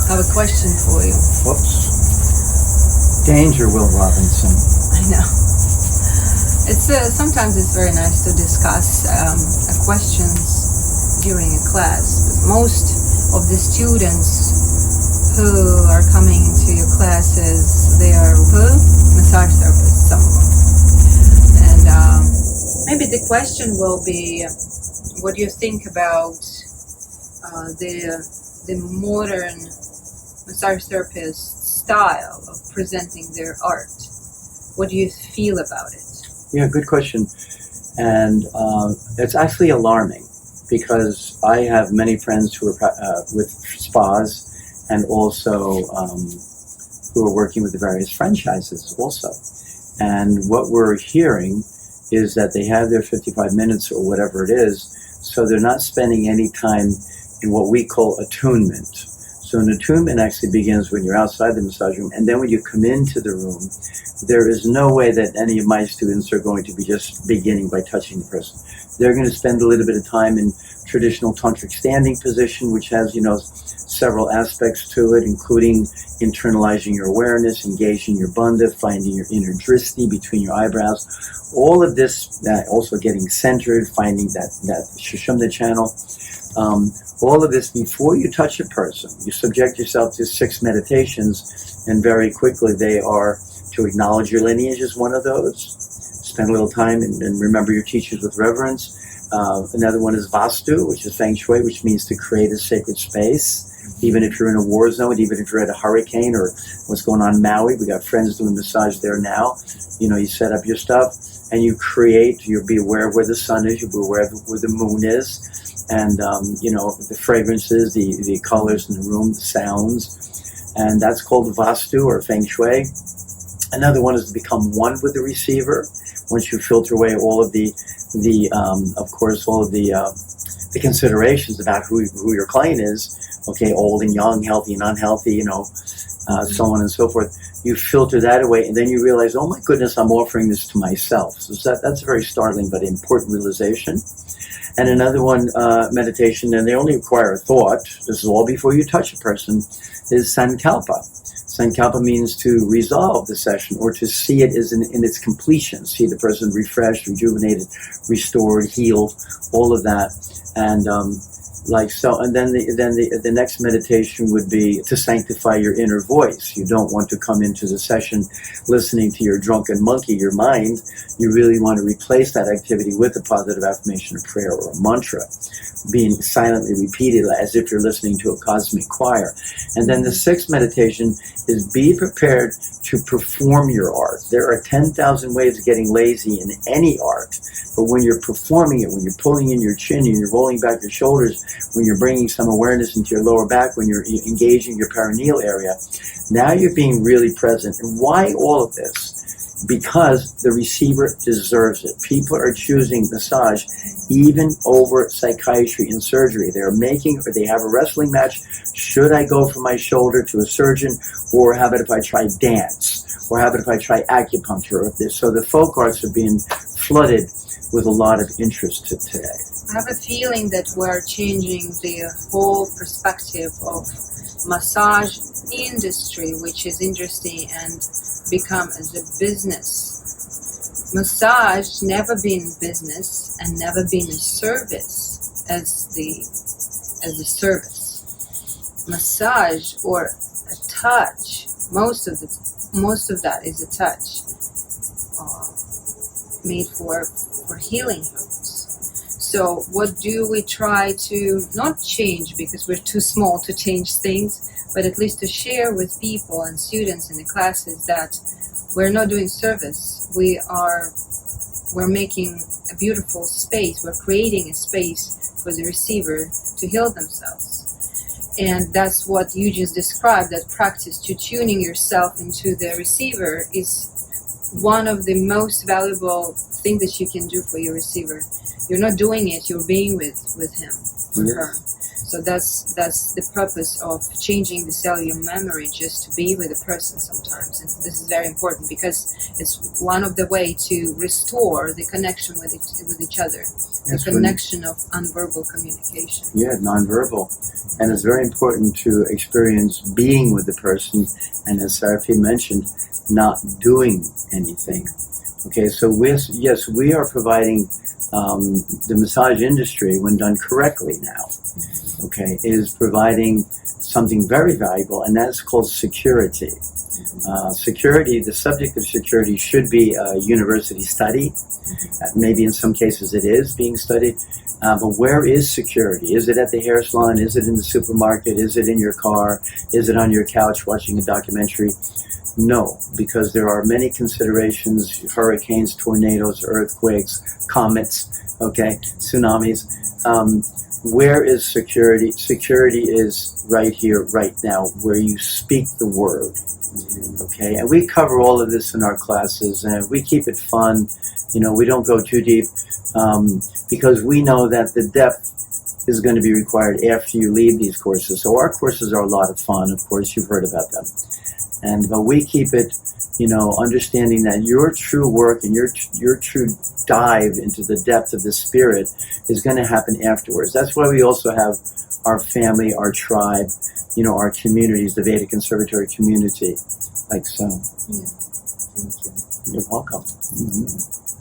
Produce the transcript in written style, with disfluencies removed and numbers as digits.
I have a question for you. Whoops. Danger, Will Robinson. I know. It's sometimes it's very nice to discuss questions during a class, but most of the students who are coming to your classes, they are massage therapists, some of them. And maybe the question will be, what do you think about the modern massage therapist style of presenting their art? What do you feel about it? Yeah, good question. And it's actually alarming because I have many friends who are with spas and also who are working with the various franchises also. And what we're hearing is that they have their 55 minutes or whatever it is, so they're not spending any time in what we call attunement. So an attunement actually begins when you're outside the massage room, and then when you come into the room, there is no way that any of my students are going to be just beginning by touching the person. They're going to spend a little bit of time in traditional tantric standing position, which has, several aspects to it, including internalizing your awareness, engaging your bandha, finding your inner drishti between your eyebrows. All of this, also getting centered, finding that Sushumna channel. All of this before you touch a person. You subject yourself to 6 meditations, and very quickly they are to acknowledge your lineage is one of those. Spend a little time and remember your teachers with reverence. Another one is Vastu, which is Feng Shui, which means to create a sacred space. Even if you're in a war zone, even if you're at a hurricane or what's going on in Maui, we got friends doing massage there now. You set up your stuff and you create, you'll be aware of where the sun is, you'll be aware of where the moon is, and, the fragrances, the colors in the room, the sounds. And that's called Vastu or Feng Shui. Another one is to become one with the receiver. Once you filter away all of the considerations about who your client is, okay, old and young, healthy and unhealthy, so on and so forth. You filter that away, and then you realize, oh my goodness, I'm offering this to myself. So that's a very startling but important realization. And another one, meditation, and they only require a thought. This is all before you touch a person, is Sankalpa. Sankalpa means to resolve the session or to see it as in its completion. See the person refreshed, rejuvenated, restored, healed, all of that. And and then the next meditation would be to sanctify your inner voice. You don't want to come into the session listening to your drunken monkey, your mind. You really want to replace that activity with a positive affirmation, a prayer, or a mantra, being silently repeated as if you're listening to a cosmic choir. And then the 6th meditation is be prepared to perform your art. There are 10,000 ways of getting lazy in any art, but when you're performing it, when you're pulling in your chin and you're rolling back your shoulders, when you're bringing some awareness into your lower back, when you're engaging your perineal area, now you're being really present. And why all of this? Because the receiver deserves it. People are choosing massage even over psychiatry and surgery. They have a wrestling match. Should I go from my shoulder to a surgeon, or how about if I try dance, or how about if I try acupuncture? So the folk arts are being flooded with a lot of interest today. I have a feeling that we're changing the whole perspective of massage industry, which is interesting, and become as a business. Massage never been business and never been a service as the service. Massage or a touch, most of that is a touch made for healing herbs. So what do we try to not change, because we're too small to change things, but at least to share with people and students in the classes that we're not doing service. We're making a beautiful space. We're creating a space for the receiver to heal themselves. And that's what you just described, that practice to tuning yourself into the receiver is one of the most valuable things that you can do for your receiver. You're not doing it, you're being with him or her. So that's the purpose of changing the cellular memory, just to be with a person sometimes. And this is very important because it's one of the way to restore the connection with each other, the connection of unverbal communication. Yeah, nonverbal. And it's very important to experience being with the person, and as Saraphi mentioned, not doing anything. Okay, so we are providing the massage industry, when done correctly now, okay, is providing something very valuable, and that's called security. Security, the subject of security should be a university study. Maybe in some cases it is being studied. But where is security? Is it at the hair salon? Is it in the supermarket? Is it in your car? Is it on your couch watching a documentary? No, because there are many considerations: hurricanes, tornadoes, earthquakes, comets, okay, tsunamis. Where is security? Security is right here, right now, where you speak the word. Okay, and we cover all of this in our classes, and we keep it fun. You know, we don't go too deep, because we know that the depth is going to be required after you leave these courses. So our courses are a lot of fun. Of course, you've heard about them. But we keep it, you know, understanding that your true work and your true dive into the depth of the spirit is going to happen afterwards. That's why we also have our family, our tribe, you know, our communities, the Vedic Conservatory community, like so. Yeah, thank you. You're welcome. Mm-hmm.